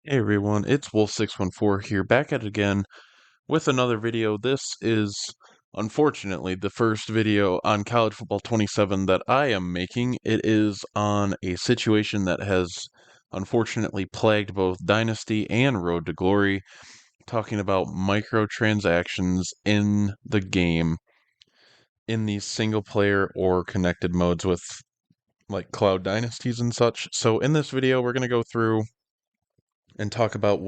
Hey everyone, it's Wolf614 here, back at it again with another video. This is unfortunately the first video on College Football 27 that I am making. It is on a situation that has unfortunately plagued both Dynasty and Road to Glory, talking about microtransactions in the game in these single player or connected modes with like cloud dynasties and such. So in this video, we're going to go through and talk about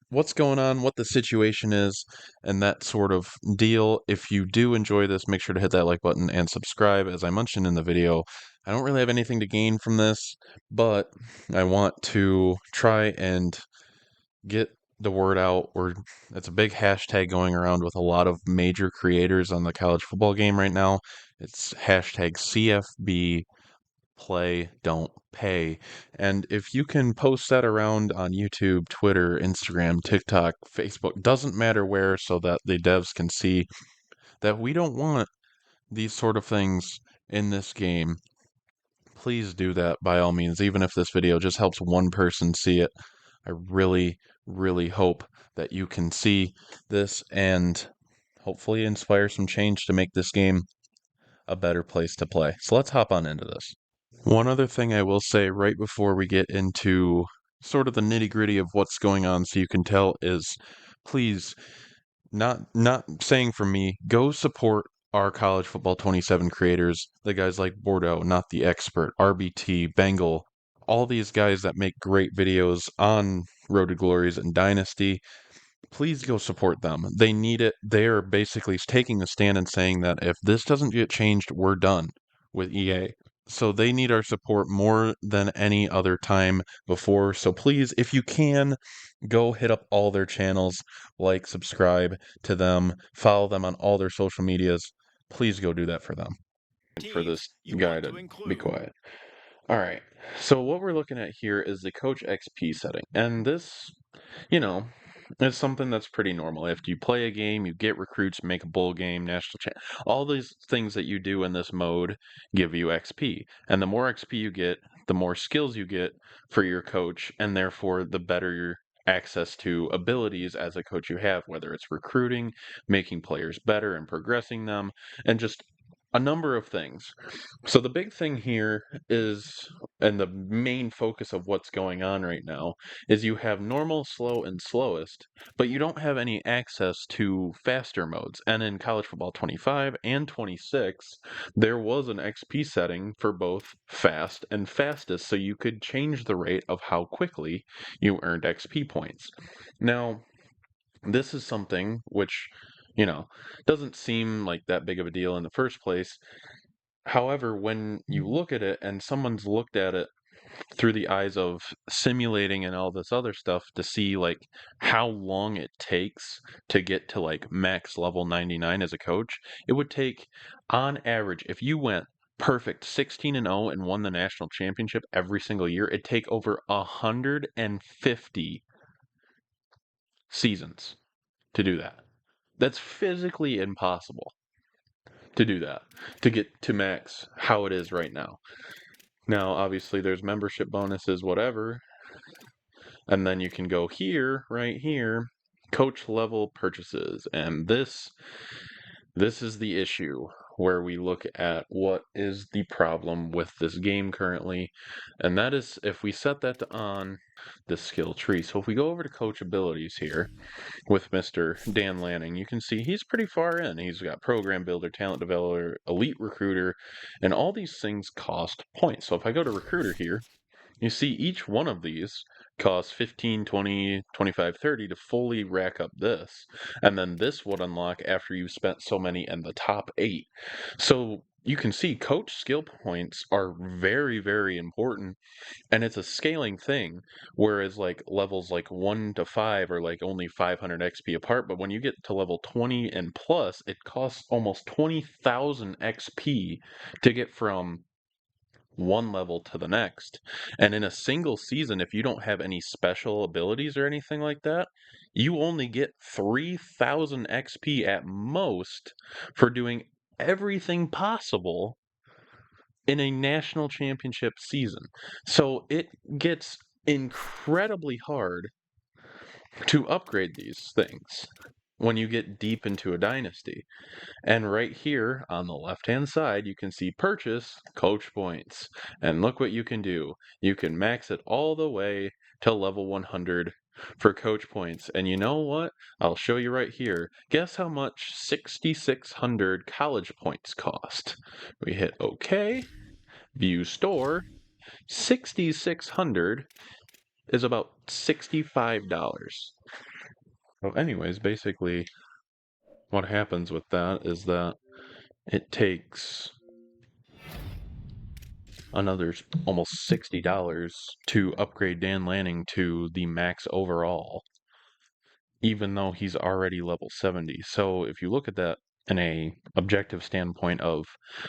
what's going on, what the situation is, and that sort of deal. If you do enjoy this, make sure to hit that like button and subscribe. As I mentioned in the video, I don't really have anything to gain from this, but I want to try and get the word out. It's a big hashtag going around with a lot of major creators on the college football game right now. It's hashtag CFB play, don't pay. And if you can post that around on YouTube, Twitter, Instagram, TikTok, Facebook, doesn't matter where, so that the devs can see that we don't want these sort of things in this game, please do that by all means. Even if this video just helps one person see it, I really, really hope that you can see this and hopefully inspire some change to make this game a better place to play. So let's hop on into this. One other thing I will say right before we get into sort of the nitty-gritty of what's going on so you can tell is please, not saying for me, go support our College Football 27 creators, the guys like Bordeaux, Not the Expert, RBT, Bengal, all these guys that make great videos on Road to Glories and Dynasty. Please go support them. They need it. They're basically taking a stand and saying that if this doesn't get changed, we're done with EA. So they need our support more than any other time before. So please, if you can, go hit up all their channels, like, subscribe to them, follow them on all their social medias. Please go do that for them. For this guy to be quiet. All right. So what we're looking at here is the Coach XP setting. And this, you know, it's something that's pretty normal. After you play a game, you get recruits, make a bowl game, national champ. All these things that you do in this mode give you XP. And the more XP you get, the more skills you get for your coach, and therefore the better your access to abilities as a coach you have, whether it's recruiting, making players better and progressing them, and just a number of things. So the big thing here is, and the main focus of what's going on right now, is you have normal, slow, and slowest, but you don't have any access to faster modes. And in College Football 25 and 26, there was an XP setting for both fast and fastest, so you could change the rate of how quickly you earned XP points. Now, this is something which, doesn't seem like that big of a deal in the first place. However, when you look at it and someone's looked at it through the eyes of simulating and all this other stuff to see like how long it takes to get to like max level 99 as a coach, it would take on average, if you went perfect 16-0 and won the national championship every single year, it'd take over 150 seasons to do that. That's physically impossible to do that, to get to max how it is right now. Now, obviously, there's membership bonuses, whatever, and then you can go here, right here, coach level purchases, and this is the issue where we look at what is the problem with this game currently, and that is if we set that to on the skill tree. So if we go over to coach abilities here with Mr. Dan Lanning, you can see he's pretty far in. He's got program builder, talent developer, elite recruiter, and all these things cost points. So if I go to recruiter here, you see each one of these costs 15, 20, 25, 30 to fully rack up this. And then this would unlock after you've spent so many in the top 8. So you can see coach skill points are very, very important, and it's a scaling thing, whereas like levels like 1 to 5 are like only 500 XP apart, but when you get to level 20 and plus, it costs almost 20,000 XP to get from one level to the next. And in a single season, if you don't have any special abilities or anything like that, you only get 3,000 XP at most for doing everything possible in a national championship season. So it gets incredibly hard to upgrade these things when you get deep into a dynasty. And right here on the left-hand side, you can see purchase coach points. And look what you can do. You can max it all the way to level 100 for coach points. And you know what? I'll show you right here. Guess how much 6,600 college points cost? We hit OK, view store. 6,600 is about $65. So anyways, basically what happens with that is that it takes another almost $60 to upgrade Dan Lanning to the max overall, even though he's already level 70. So if you look at that in a objective standpoint of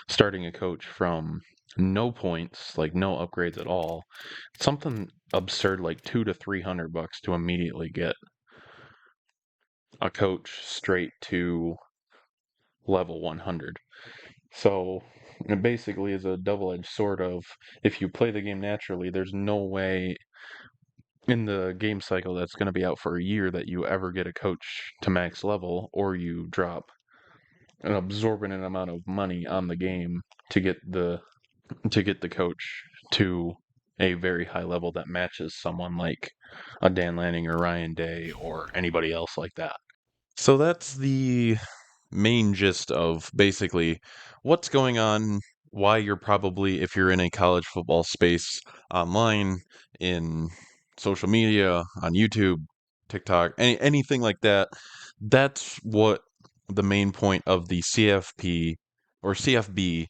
starting a coach from no points, like no upgrades at all, something absurd like $200 to $300 to immediately get a coach straight to level 100. So it basically is a double-edged sword of, if you play the game naturally, there's no way in the game cycle that's going to be out for a year that you ever get a coach to max level, or you drop an absorbent amount of money on the game to get the coach to a very high level that matches someone like a Dan Lanning or Ryan Day or anybody else like that. So that's the main gist of basically what's going on, why you're probably, if you're in a college football space online, in social media, on YouTube, TikTok, anything like that, that's what the main point of the CFP or CFB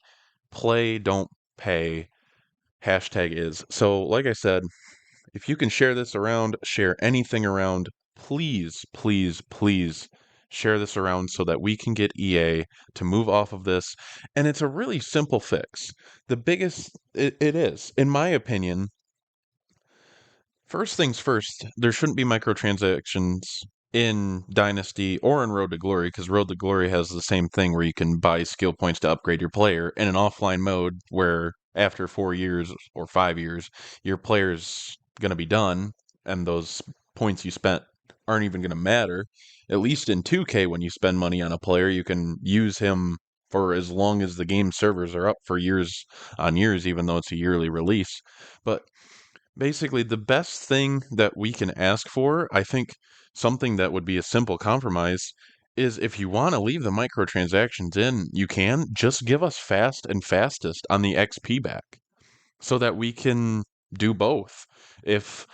play don't pay hashtag is. So like I said, if you can share this around, share anything around, please, please, please share this around so that we can get EA to move off of this. And it's a really simple fix. The biggest, it is, in my opinion, first things first, there shouldn't be microtransactions in Dynasty or in Road to Glory, because Road to Glory has the same thing where you can buy skill points to upgrade your player in an offline mode where after 4 years or 5 years, your player's going to be done and those points you spent aren't even going to matter. At least in 2K, when you spend money on a player, you can use him for as long as the game servers are up for years on years, even though it's a yearly release. But basically, the best thing that we can ask for, I think something that would be a simple compromise, is if you want to leave the microtransactions in, you can. Just give us fast and fastest on the XP back so that we can do both. If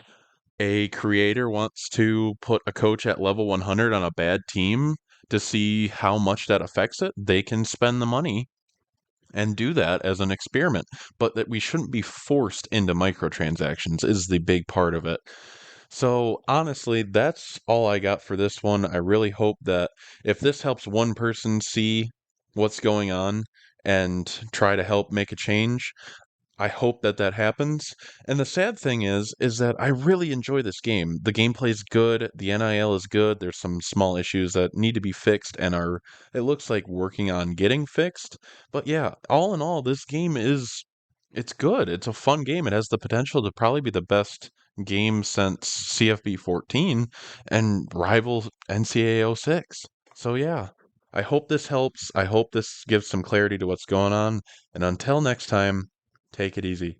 a creator wants to put a coach at level 100 on a bad team to see how much that affects it, they can spend the money and do that as an experiment, but that we shouldn't be forced into microtransactions is the big part of it. So honestly, that's all I got for this one. I really hope that if this helps one person see what's going on and try to help make a change, I hope that that happens. And the sad thing is that I really enjoy this game. The gameplay's good, the NIL is good. There's some small issues that need to be fixed and are, it looks like, working on getting fixed. But yeah, all in all, this game is, it's good. It's a fun game. It has the potential to probably be the best game since CFB 14 and rival ncaa 06. So yeah, I hope this helps. I hope this gives some clarity to what's going on. And until next time, take it easy.